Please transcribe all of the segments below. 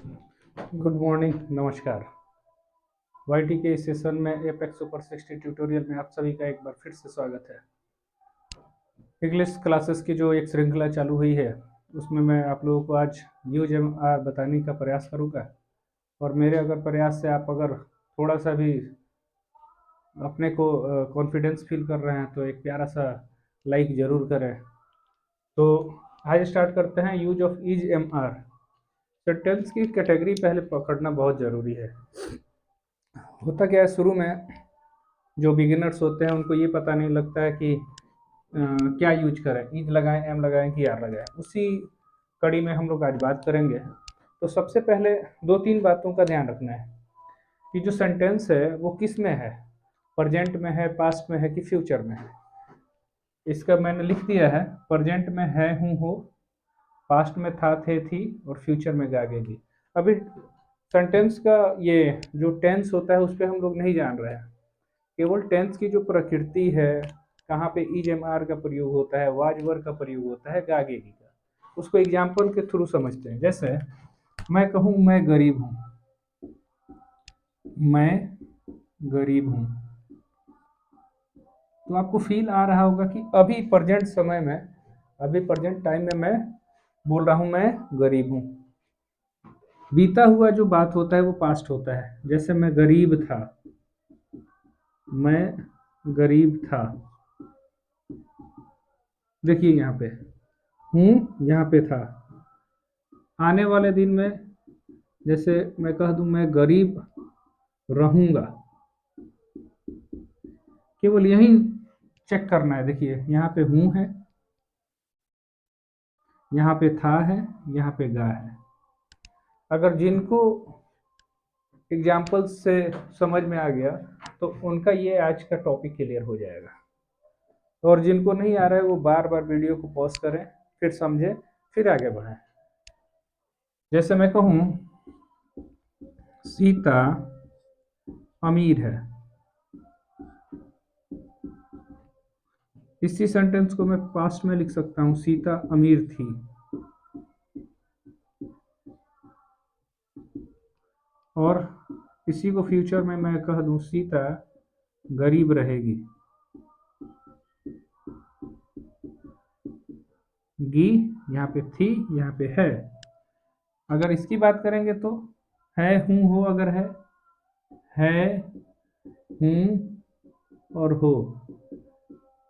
Good morning, नमस्कार। YT के इस सेशन में एपेक्स सुपर 60 ट्यूटोरियल में आप सभी का एक बार फिर से स्वागत है। इंग्लिश क्लासेस की जो एक श्रृंखला चालू हुई है उसमें मैं आप लोगों को आज यूज एम आर बताने का प्रयास करूंगा और मेरे अगर प्रयास से आप अगर थोड़ा सा भी अपने को कॉन्फिडेंस फील कर रहे हैं तो एक प्यारा सा लाइक ज़रूर करें। तो आज स्टार्ट करते हैं use of is am are. Sentence की कैटेगरी पहले पकड़ना बहुत ज़रूरी है। होता क्या है, शुरू में जो बिगिनर्स होते हैं उनको ये पता नहीं लगता है कि क्या यूज करें, इज लगाएं, एम लगाएं कि आर लगाएं। उसी कड़ी में हम लोग आज बात करेंगे। तो सबसे पहले दो तीन बातों का ध्यान रखना है कि जो सेंटेंस है वो किस में है, प्रेजेंट में है, पास्ट में है कि फ्यूचर में है। इसका मैंने लिख दिया है, प्रेजेंट में है, हूँ, हो, पास्ट में था, थे, थी और फ्यूचर में गागेगी। अभी सेंटेंस का ये जो टेंस होता है उस पर हम लोग नहीं जान रहे हैं। केवल टेंस की जो प्रकृति है, कहाँ पे इज एम आर का प्रयोग होता है, वाज वर का प्रयोग होता है, गागेगी का, उसको एग्जाम्पल के थ्रू समझते हैं। जैसे मैं कहूँ मैं गरीब हूँ, मैं गरीब हूँ, तो आपको फील आ रहा होगा कि अभी प्रेजेंट समय में, अभी प्रेजेंट टाइम में मैं बोल रहा हूँ मैं गरीब हूँ। बीता हुआ जो बात होता है वो पास्ट होता है। जैसे मैं गरीब था, मैं गरीब था, देखिए यहाँ पे हूँ, यहाँ पे था। आने वाले दिन में जैसे मैं कह दूं मैं गरीब रहूंगा, केवल यही चेक करना है। देखिए यहाँ पे हूँ है, यहाँ पे था है, यहाँ पे गा है। अगर जिनको एग्जाम्पल से समझ में आ गया तो उनका ये आज का टॉपिक क्लियर हो जाएगा, और जिनको नहीं आ रहा है वो बार बार वीडियो को पॉज करें, फिर समझें, फिर आगे बढ़ें। जैसे मैं कहूँ सीता अमीर है, इसी सेंटेंस को मैं पास्ट में लिख सकता हूँ, सीता अमीर थी। और इसी को फ्यूचर में मैं कह दूं सीता गरीब रहेगी। गी यहाँ पे थी, यहाँ पे है। अगर इसकी बात करेंगे तो है, हूँ, हो, अगर है, हूँ और हो,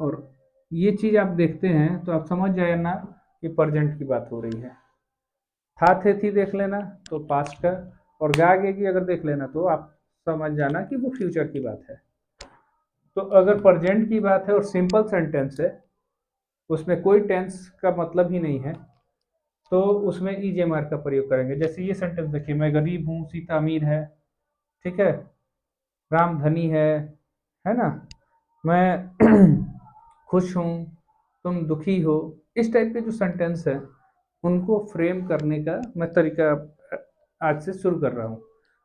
और ये चीज आप देखते हैं तो आप समझ जाए ना कि प्रेजेंट की बात हो रही है। था, थे, थी देख लेना तो पास्ट का, और गागे की अगर देख लेना तो आप समझ जाना कि वो फ्यूचर की बात है। तो अगर प्रेजेंट की बात है और सिंपल सेंटेंस है, उसमें कोई टेंस का मतलब ही नहीं है, तो उसमें इज एम आर का प्रयोग करेंगे। जैसे ये सेंटेंस देखिए, मैं गरीब हूँ, सीता अमीर है, ठीक है, राम धनी है ना, मैं खुश हूँ, तुम दुखी हो। इस टाइप के जो सेंटेंस है उनको फ्रेम करने का मैं तरीका आज से शुरू कर रहा हूँ,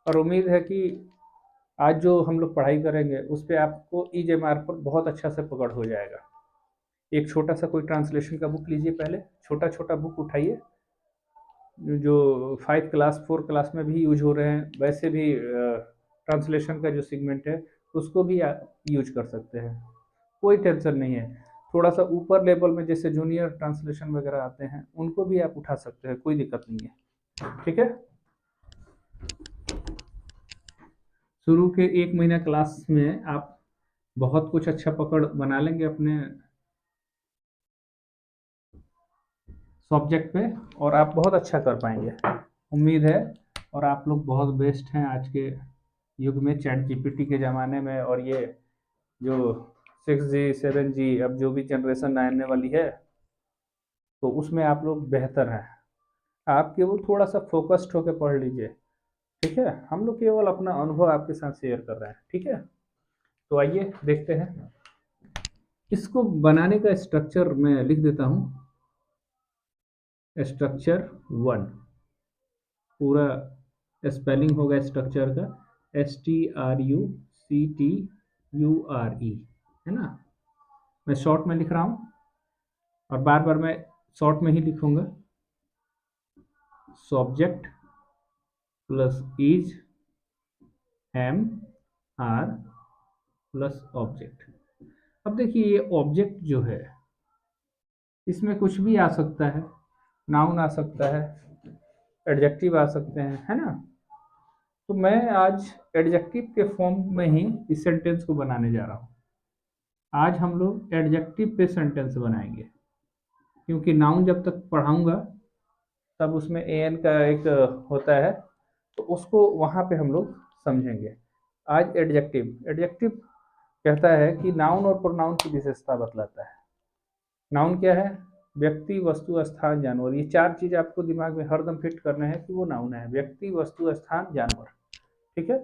और उम्मीद है कि आज जो हम लोग पढ़ाई करेंगे उस पर आपको इज एम आर पर बहुत अच्छा से पकड़ हो जाएगा। एक छोटा सा कोई ट्रांसलेशन का बुक लीजिए, पहले छोटा छोटा बुक उठाइए, जो 5 क्लास 4 क्लास में भी यूज हो रहे हैं, वैसे भी ट्रांसलेशन का जो सेगमेंट है उसको भी आप यूज कर सकते हैं, कोई टेंशन नहीं है। थोड़ा सा ऊपर लेवल में जैसे जूनियर ट्रांसलेशन वगैरह आते हैं उनको भी आप उठा सकते हैं, कोई दिक्कत नहीं है, ठीक है। शुरू के 1 महीना क्लास में आप बहुत कुछ अच्छा पकड़ बना लेंगे अपने सब्जेक्ट पे, और आप बहुत अच्छा कर पाएंगे, उम्मीद है। और आप लोग बहुत बेस्ट हैं आज के युग में, चैट जीपीटी के ज़माने में, और ये जो 6G 7G अब जो भी जनरेशन आने वाली है तो उसमें आप लोग बेहतर हैं। आप केवल थोड़ा सा फोकस्ड होकर पढ़ लीजिए, ठीक है। हम लोग केवल अपना अनुभव आपके साथ शेयर कर रहे हैं, ठीक है। तो आइए देखते हैं, इसको बनाने का स्ट्रक्चर मैं लिख देता हूँ। स्ट्रक्चर 1 पूरा स्पेलिंग होगा स्ट्रक्चर का, STRUCTURE, है ना। मैं शॉर्ट में लिख रहा हूँ और बार बार मैं शॉर्ट में ही लिखूंगा। Subject, plus is, am, are plus object. अब देखिए ये ऑब्जेक्ट जो है इसमें कुछ भी आ सकता है, नाउन आ सकता है, एडजेक्टिव आ सकते हैं, है ना। तो मैं आज एडजेक्टिव के फॉर्म में ही इस सेंटेंस को बनाने जा रहा हूँ। आज हम लोग एडजेक्टिव पे सेंटेंस बनाएंगे, क्योंकि नाउन जब तक पढ़ाऊंगा तब उसमें एन का एक होता है, तो उसको वहाँ पे हम लोग समझेंगे। आज एडजेक्टिव, एडजेक्टिव कहता है कि नाउन और प्रोनाउन की विशेषता बतलाता है। नाउन क्या है? व्यक्ति, वस्तु, स्थान, जानवर। ये चार चीज आपको दिमाग में हरदम फिट करना है कि वो नाउन है। व्यक्ति, वस्तु, स्थान, जानवर, ठीक है।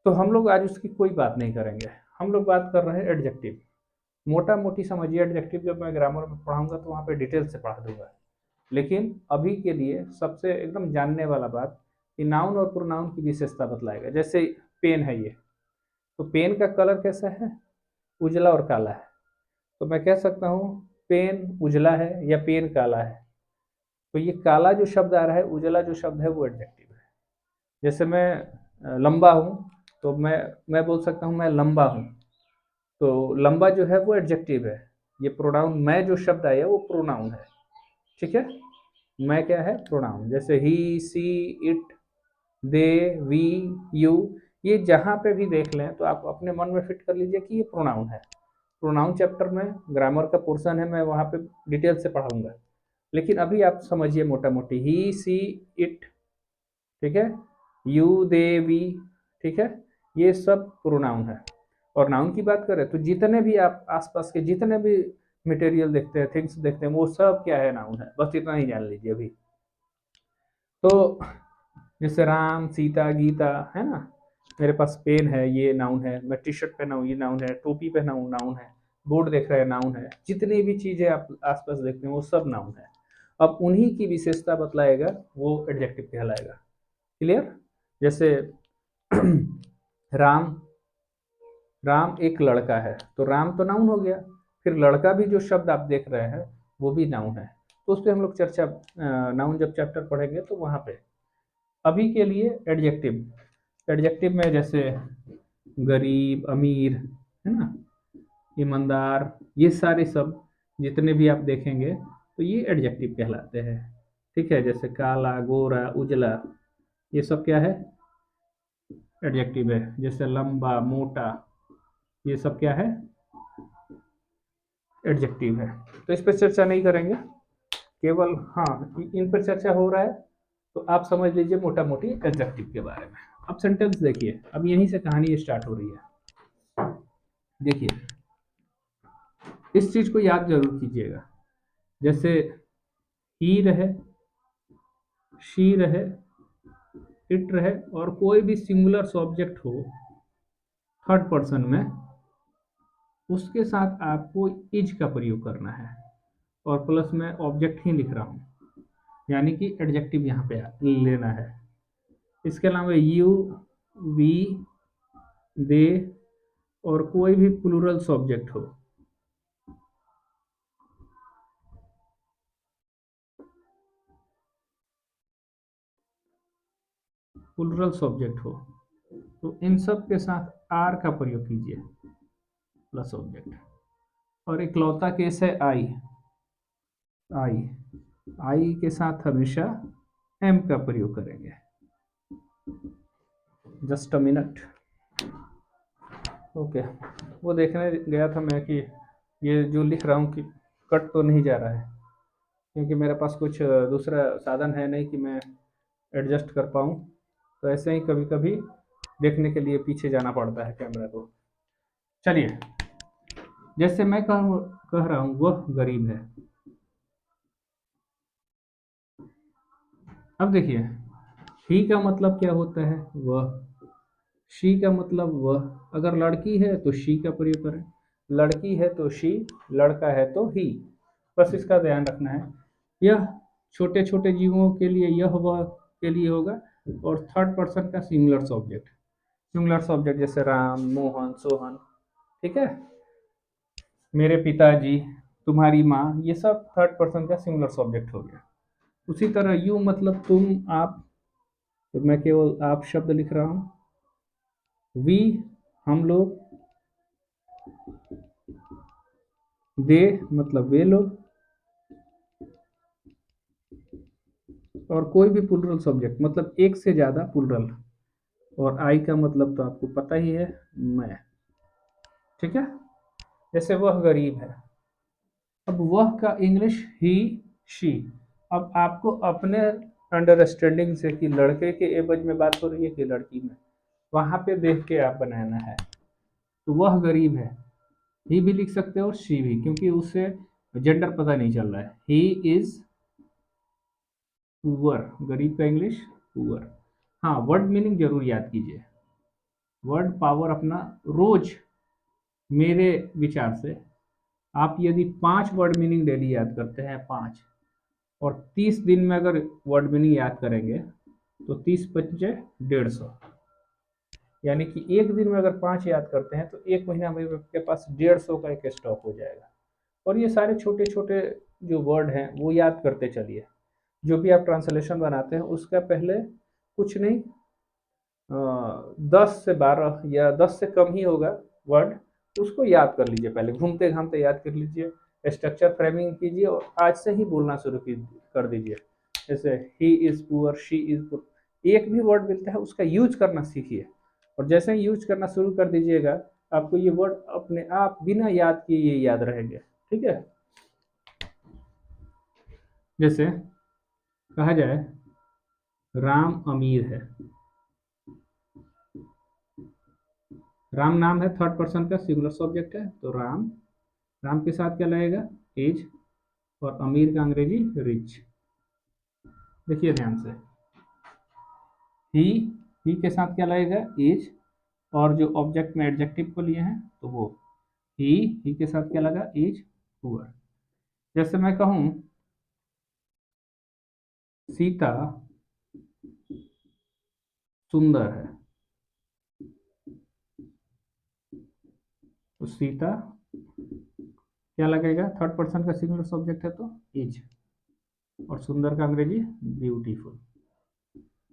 तो हम लोग आज उसकी कोई बात नहीं करेंगे, हम लोग बात कर रहे हैं एडजेक्टिव। मोटा मोटी समझिए, एडजेक्टिव जब मैं ग्रामर में पढ़ाऊंगा तो वहाँ पे डिटेल से पढ़ा दूंगा, लेकिन अभी के लिए सबसे एकदम जानने वाला बात कि नाउन और प्रोनाउन की विशेषता बतलाएगा। जैसे पेन है ये, तो पेन का कलर कैसा है? उजला और काला है। तो मैं कह सकता हूँ पेन उजला है या पेन काला है। तो ये काला जो शब्द आ रहा है, उजला जो शब्द है, वो एडजेक्टिव है। जैसे मैं लंबा हूँ, तो मैं बोल सकता हूँ मैं लंबा हूँ, तो लंबा जो है वो एडजेक्टिव है। ये प्रोनाउन, मैं जो शब्द आया वो प्रोनाउन है, ठीक है। मैं क्या है? प्रोनाउन। जैसे ही, सी, इट, दे, वी, यू, ये जहाँ पे भी देख लें तो आप अपने मन में फिट कर लीजिए कि ये प्रोनाउन है। प्रोनाउन चैप्टर में ग्रामर का पोर्शन है, मैं वहाँ पे डिटेल से पढ़ाऊंगा, लेकिन अभी आप समझिए मोटा मोटी ही, सी, इट, ठीक है, यू, दे, वी, ठीक है, ये सब प्रोनाउन है। और नाउन की बात करें तो जितने भी आप आसपास के जितने भी मटेरियल देखते हैं, थिंग्स देखते हैं, वो सब क्या है? नाउन है। बस इतना ही जान लीजिए अभी। तो जैसे राम, सीता, गीता, है ना। मेरे पास पेन है, ये नाउन है। मैं टी शर्ट पहना हूँ, ये नाउन है। टोपी पहना हूँ, नाउन है। बोर्ड देख रहे हैं, नाउन है। जितनी भी चीजें आप आसपास देखते हैं वो सब नाउन है। अब उन्हीं की विशेषता बतलाएगा, वो एडजेक्टिव कहलाएगा। क्लियर? जैसे राम, राम एक लड़का है, तो राम तो नाउन हो गया। फिर लड़का भी जो शब्द आप देख रहे हैं वो भी नाउन है। तो उस पर हम लोग चर्चा, नाउन जब चैप्टर पढ़ेंगे तो वहाँ पे। अभी के लिए एडजेक्टिव, एडजेक्टिव में जैसे गरीब, अमीर, है ना, ईमानदार, ये सारे सब जितने भी आप देखेंगे तो ये एडजेक्टिव कहलाते हैं, ठीक है। जैसे काला, गोरा, उजला, ये सब क्या है? एडजेक्टिव है। जैसे लंबा, मोटा, ये सब क्या है? एडजेक्टिव है। तो इस पर चर्चा नहीं करेंगे, केवल हाँ इन पर चर्चा हो रहा है, तो आप समझ लीजिए मोटा मोटी एडजेक्टिव के बारे में। अब सेंटेंस देखिए, अब यहीं से कहानी स्टार्ट हो रही है। देखिए, इस चीज को याद जरूर कीजिएगा। जैसे ही रहे, शी रहे, इट रहे, और कोई भी सिंगुलर सब्जेक्ट हो थर्ड पर्सन में, उसके साथ आपको इज का प्रयोग करना है, और प्लस में ऑब्जेक्ट ही लिख रहा हूँ, यानी कि एडजेक्टिव यहाँ पे लेना है। इसके अलावा यू, वी, दे, और कोई भी प्लूरल सब्जेक्ट हो, प्लूरल सब्जेक्ट हो, तो इन सब के साथ आर का प्रयोग कीजिए प्लस ऑब्जेक्ट। और इकलौता केस है आई, आई, आई के साथ हमेशा एम का प्रयोग करेंगे। Just a minute. ओके, वो देखने गया था मैं कि ये जो लिख रहा हूँ कि कट तो नहीं जा रहा है, क्योंकि मेरे पास कुछ दूसरा साधन है नहीं कि मैं एडजस्ट कर पाऊँ। तो ऐसे ही कभी कभी देखने के लिए पीछे जाना पड़ता है कैमरा को। चलिए, जैसे मैं कह रहा हूँ वह गरीब है। अब देखिए, ही का मतलब क्या होता है? वह। शी का मतलब वह। अगर लड़की है तो शी का प्रयोग करें, लड़की है तो शी, लड़का है तो ही। बस इसका ध्यान रखना है। यह छोटे छोटे जीवों के लिए यह वह के लिए होगा, और थर्ड पर्सन का सिंगुलर सब्जेक्ट, सिंगुलर सब्जेक्ट जैसे राम, मोहन, सोहन, ठीक है, मेरे पिताजी, तुम्हारी माँ, ये सब थर्ड पर्सन का सिंगुलर सब्जेक्ट हो गया। उसी तरह यू मतलब तुम, आप, तो मैं केवल आप शब्द लिख रहा हूं। वी हम लोग, दे मतलब वे लोग, और कोई भी प्लूरल सब्जेक्ट मतलब एक से ज्यादा प्लूरल, और आई का मतलब तो आपको पता ही है, मैं। ठीक है, जैसे वह गरीब है, अब वह का इंग्लिश ही, शी। अब आपको अपने अंडरस्टैंडिंग से कि लड़के के एवज में बात हो रही है कि लड़की में, वहां पे देख के आप बनाना है। तो वह गरीब है, ही भी लिख सकते हो, शी भी, क्योंकि उससे जेंडर पता नहीं चल रहा है। ही इज पुअर, गरीब का इंग्लिश पुअर। हाँ, वर्ड मीनिंग जरूर याद कीजिए। वर्ड पावर अपना रोज, मेरे विचार से आप यदि 5 वर्ड मीनिंग डेली याद करते हैं, 5, और 30 दिन में अगर वर्ड मीनिंग याद करेंगे तो 30×5 = 150, यानी कि एक दिन में अगर 5 याद करते हैं तो एक महीना में आपके पास 150 का एक स्टॉक हो जाएगा। और ये सारे छोटे छोटे जो वर्ड हैं वो याद करते चलिए। जो भी आप ट्रांसलेशन बनाते हैं उसका पहले कुछ नहीं, 10 से 12 या 10 से कम ही होगा वर्ड, उसको याद कर लीजिए। पहले घूमते घामते याद कर लीजिए, स्ट्रक्चर फ्रेमिंग कीजिए और आज से ही बोलना शुरू कर दीजिए। जैसे he is poor, she is poor, एक भी वर्ड मिलता है उसका यूज करना सीखिए, और जैसे ही यूज करना शुरू कर दीजिएगा आपको ये वर्ड अपने आप बिना याद किए ये याद रहेंगे। ठीक है, जैसे कहा जाए राम अमीर है, राम नाम है, थर्ड पर्सन का सिंगुलर सब्जेक्ट है, तो राम, राम के साथ क्या लगेगा, एज, और अमीर का अंग्रेजी रिच। देखिए ध्यान से, ही, ही के साथ क्या लगेगा, एज, और जो ऑब्जेक्ट में एडजेक्टिव को लिए हैं तो वो ही के साथ क्या लगा, एज, पुअर। जैसे मैं कहूं सीता सुंदर है, तो सीता क्या लगेगा, थर्ड पर्सन का सिंगुलर सब्जेक्ट है तो इज, और सुंदर का अंग्रेजी ब्यूटीफुल,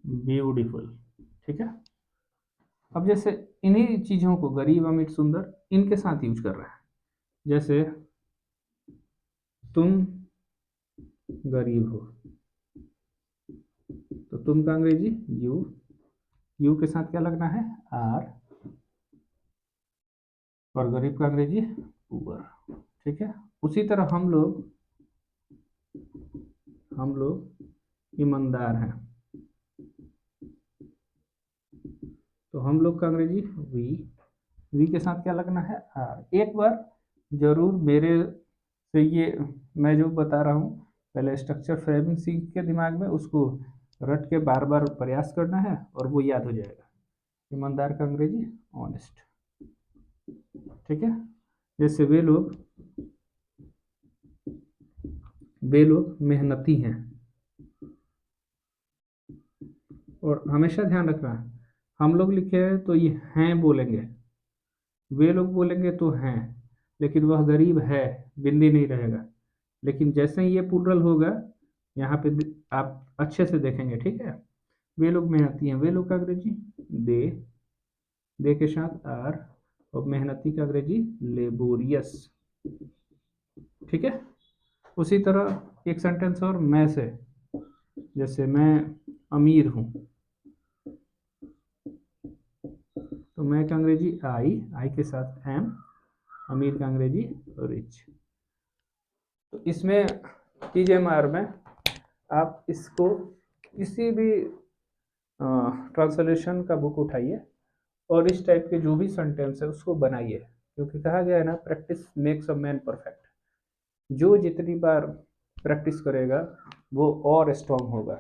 ब्यूटीफुल। ठीक है, अब जैसे इन्हीं चीजों को गरीब अमीर सुंदर इनके साथ यूज कर रहा है। जैसे तुम गरीब हो, तो तुम का अंग्रेजी यू, यू के साथ क्या लगना है, आर, और गरीब का अंग्रेजी पुअर। ठीक है, उसी तरह हम लोग ईमानदार हैं, तो हम लोग का अंग्रेजी वी के साथ क्या लगना है, आर। एक बार जरूर मेरे से ये मैं जो बता रहा हूँ पहले स्ट्रक्चर फ्रेमिंग सीख के दिमाग में उसको रट के बार बार प्रयास करना है और वो याद हो जाएगा। ईमानदार का अंग्रेजी ऑनेस्ट। ठीक है, जैसे वे लोग मेहनती हैं, और हमेशा ध्यान रखना हम लोग लिखे हैं तो ये हैं बोलेंगे, वे लोग बोलेंगे तो हैं, लेकिन वह गरीब है बिंदी नहीं रहेगा। लेकिन जैसे ही ये प्लूरल होगा यहाँ पे आप अच्छे से देखेंगे। ठीक है, वे लोग मेहनती हैं, वे लोग का अंग्रेजी दे, दे के साथ आर, और मेहनती का अंग्रेजी लेबोरियस। ठीक है, उसी तरह एक सेंटेंस और मैं से, जैसे मैं अमीर हूँ, तो मैं का अंग्रेजी आई के साथ एम, अमीर का अंग्रेजी रिच। तो इसमें TJMR में आप इसको किसी भी ट्रांसलेशन का बुक उठाइए और इस टाइप के जो भी सेंटेंस है उसको बनाइए, क्योंकि कहा गया है ना, practice makes a man perfect. जो जितनी बार प्रैक्टिस करेगा वो और स्ट्रांग होगा।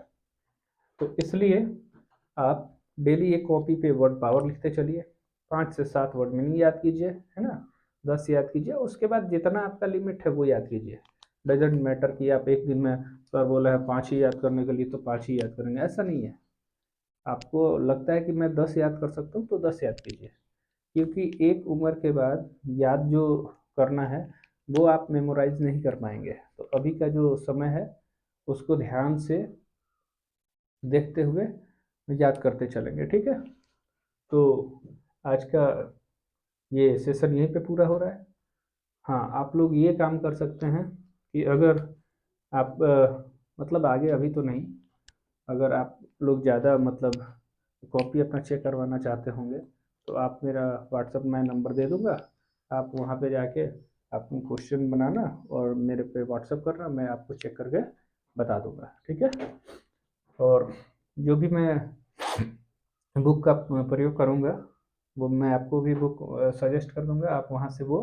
तो इसलिए आप डेली एक कॉपी पे वर्ड पावर लिखते चलिए, 5 से 7 वर्ड मीनिंग याद कीजिए, है ना, 10 याद कीजिए, उसके बाद जितना आपका लिमिट है वो याद कीजिए। डजेंट मैटर कि आप एक दिन में, सर बोला है 5 ही याद करने के लिए तो 5 ही याद करेंगे, ऐसा नहीं है। आपको लगता है कि मैं 10 याद कर सकता हूँ तो 10 याद कीजिए, क्योंकि एक उम्र के बाद याद जो करना है वो आप मेमोराइज नहीं कर पाएंगे। तो अभी का जो समय है उसको ध्यान से देखते हुए याद करते चलेंगे। ठीक है, तो आज का ये सेशन यहीं पे पूरा हो रहा है। हाँ, आप लोग ये काम कर सकते हैं कि अगर आप मतलब आगे अभी तो नहीं, अगर आप लोग ज़्यादा मतलब कॉपी अपना चेक करवाना चाहते होंगे तो आप मेरा व्हाट्सअप मैं नंबर दे दूँगा, आप वहाँ पे जाके अपना क्वेश्चन बनाना और मेरे पे व्हाट्सअप करना, मैं आपको चेक करके बता दूँगा। ठीक है, और जो भी मैं बुक का प्रयोग करूँगा वो मैं आपको भी बुक सजेस्ट कर दूँगा, आप वहाँ से वो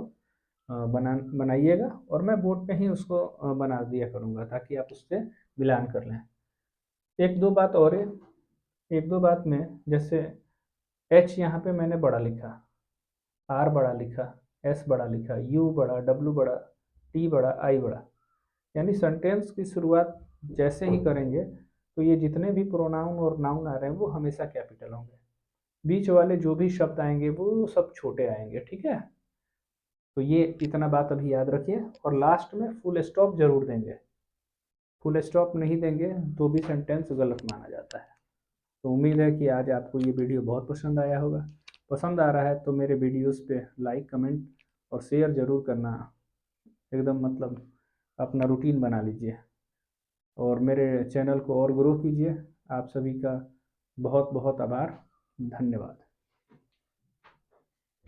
बनाइएगा और मैं बोर्ड पे ही उसको बना दिया करूँगा ताकि आप उससे मिलान कर लें। एक दो बात और है, एक दो बात में जैसे एच यहाँ पे मैंने बड़ा लिखा, आर बड़ा लिखा, एस बड़ा लिखा, यू बड़ा, डब्ल्यू बड़ा, टी बड़ा, आई बड़ा, यानी सेंटेंस की शुरुआत जैसे ही करेंगे तो ये जितने भी प्रोनाउन और नाउन आ रहे हैं वो हमेशा कैपिटल होंगे, बीच वाले जो भी शब्द आएंगे वो सब छोटे आएंगे। ठीक है, तो ये इतना बात अभी याद रखिए, और लास्ट में फुल स्टॉप जरूर देंगे, फुल स्टॉप नहीं देंगे तो भी सेंटेंस गलत माना जाता है। तो उम्मीद है कि आज आपको ये वीडियो बहुत पसंद आया होगा। पसंद आ रहा है तो मेरे वीडियोस पे लाइक, कमेंट और शेयर ज़रूर करना, एकदम मतलब अपना रूटीन बना लीजिए और मेरे चैनल को और ग्रो कीजिए। आप सभी का बहुत बहुत आभार, धन्यवाद।